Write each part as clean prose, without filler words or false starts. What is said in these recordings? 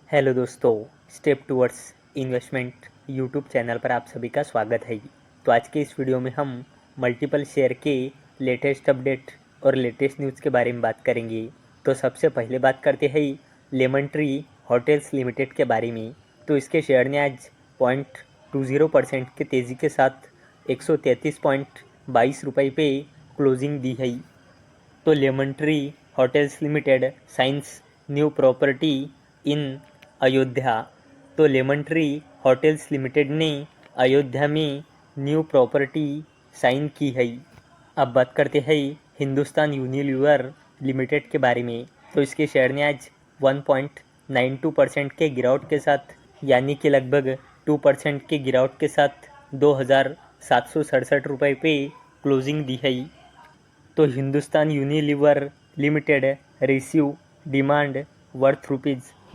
Hello दोस्तों, step towards investment YouTube channel पर आप सभी का स्वागत है। तो आज के इस वीडियो में हम मल्टीपल शेयर के लेटेस्ट अपडेट और लेटेस्ट न्यूज़ के बारे में बात करेंगे। तो सबसे पहले बात करते हैं लेमन ट्री होटल्स लिमिटेड के बारे में। तो इसके शेयर ने आज 0.20% के तेज़ी के साथ 133.22 रुपये पे क्लोजिंग दी है। तो lemon tree hotels limited science new property in Ayodhya. तो लेमन ट्री होटल्स लिमिटेड ने अयोध्या में न्यू प्रॉपर्टी साइन की है। अब बात करते हैं हिंदुस्तान यूनिलीवर लिमिटेड के बारे में। तो इसके शेयर ने आज 1.92% के गिरावट के साथ यानी कि लगभग 2% के गिरावट के साथ 2,767 रुपये पे क्लोजिंग दी है। तो Hindustan Unilever limited receive demand worth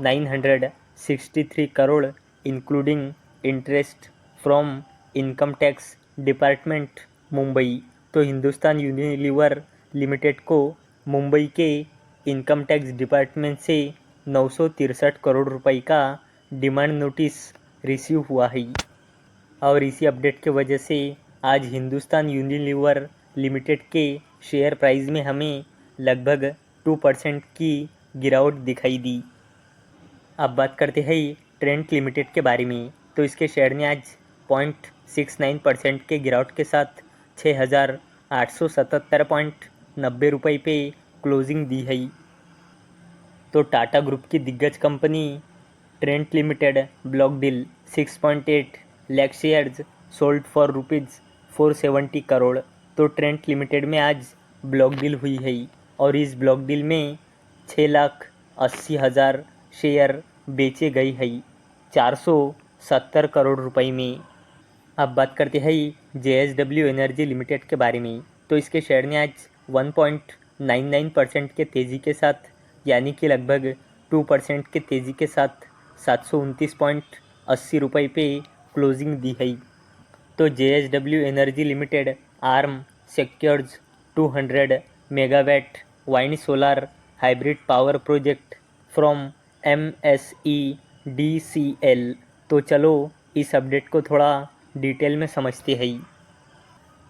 ₹963 crore including interest from income tax department Mumbai. तो हिंदुस्तान यूनिलीवर लिमिटेड को मुंबई के इनकम टैक्स डिपार्टमेंट से 963 करोड़ रुपए का डिमांड नोटिस रिसीव हुआ है। और इसी अपडेट के वजह से आज हिंदुस्तान यूनिलीवर लिमिटेड के शेयर प्राइस में हमें लगभग 2% की गिरावट दिखाई दी। अब बात करते हैं ट्रेंट लिमिटेड के बारे में। तो इसके शेयर ने आज 0.69% के गिरावट के साथ 6,877.90 रुपये पे क्लोजिंग दी है। तो टाटा ग्रुप की दिग्गज company Trent limited block deal 6.8 lakh shares sold for ₹470 crore. तो ट्रेंट लिमिटेड में आज ब्लॉक डील हुई है और इस ब्लॉक डील में 6,80,000 शेयर बेचे गए हैं 470 करोड़ रुपए में। अब बात करते हैं JSW एनर्जी लिमिटेड के बारे में। तो इसके शेयर ने आज 1.99% के तेज़ी के साथ यानी कि लगभग 2% के तेज़ी के साथ 729.80 रुपये पे क्लोजिंग दी है। तो JSW energy limited arm secures 200 megawatt wind solar hybrid power project from MSEDCL। तो चलो इस अपडेट को थोड़ा डिटेल में समझते हैं।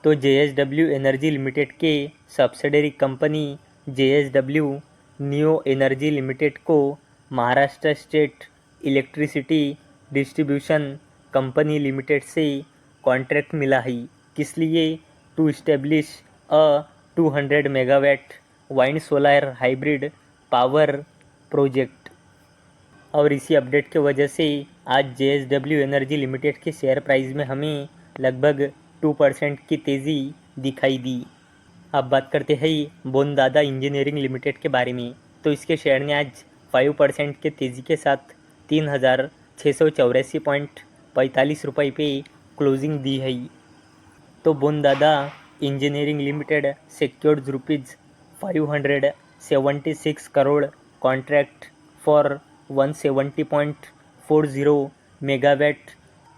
तो JSW एनर्जी लिमिटेड के subsidiary company JSW new energy limited को Maharashtra state electricity distribution company limited से कॉन्ट्रैक्ट मिला है। किस लिए? To establish a 200 megawatt wind solar hybrid power project. और इसी अपडेट के वजह से आज JSW एनर्जी लिमिटेड के शेयर प्राइस में हमें लगभग 2% की तेज़ी दिखाई दी। अब बात करते हैं बोनदादा इंजीनियरिंग लिमिटेड के बारे में। तो इसके शेयर ने आज 5% के तेज़ी के साथ 3,684.45 रुपये पे क्लोजिंग दी है। तो Bondada engineering limited secured ₹576 crore contract for 170.40 megawatt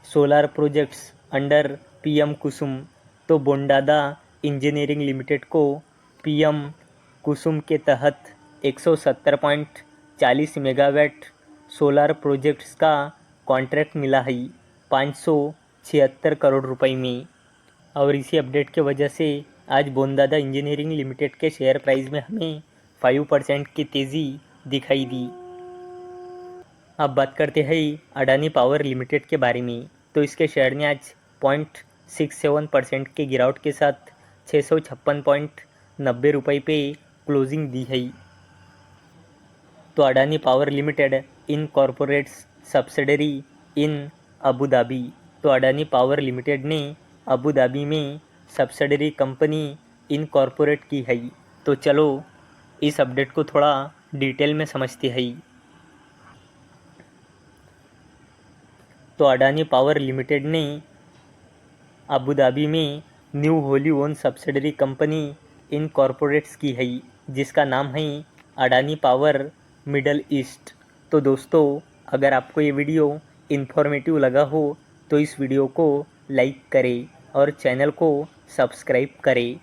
solar projects under PM Kusum. तो बोनदादा इंजीनियरिंग लिमिटेड को PM कुसुम के तहत 170.40 मेगावाट सोलर प्रोजेक्ट्स का कॉन्ट्रैक्ट मिला है 576 करोड़ रुपए में। और इसी अपडेट के वजह से आज बोनदादा इंजीनियरिंग लिमिटेड के शेयर प्राइस में हमें 5% की तेज़ी दिखाई दी। अब बात करते हैं अडानी पावर लिमिटेड के बारे में। तो इसके शेयर ने आज 0.67% के गिरावट के साथ 656.90 रुपये पे क्लोजिंग दी है। तो अडानी पावर लिमिटेड इन कॉरपोरेट्स सब्सिडरी इन अबू धाबी। तो अडानी पावर लिमिटेड ने अबू धाबी में सब्सिडरी कंपनी इनकॉर्पोरेट की है। तो चलो इस अपडेट को थोड़ा डिटेल में समझते हैं। तो अडानी पावर लिमिटेड ने अबू धाबी में new Holi own subsidiary company incorporates की है जिसका नाम है अडानी पावर मिडल ईस्ट। तो दोस्तों, अगर आपको ये वीडियो इन्फॉर्मेटिव लगा हो तो इस वीडियो को लाइक करें और चैनल को सब्सक्राइब करें।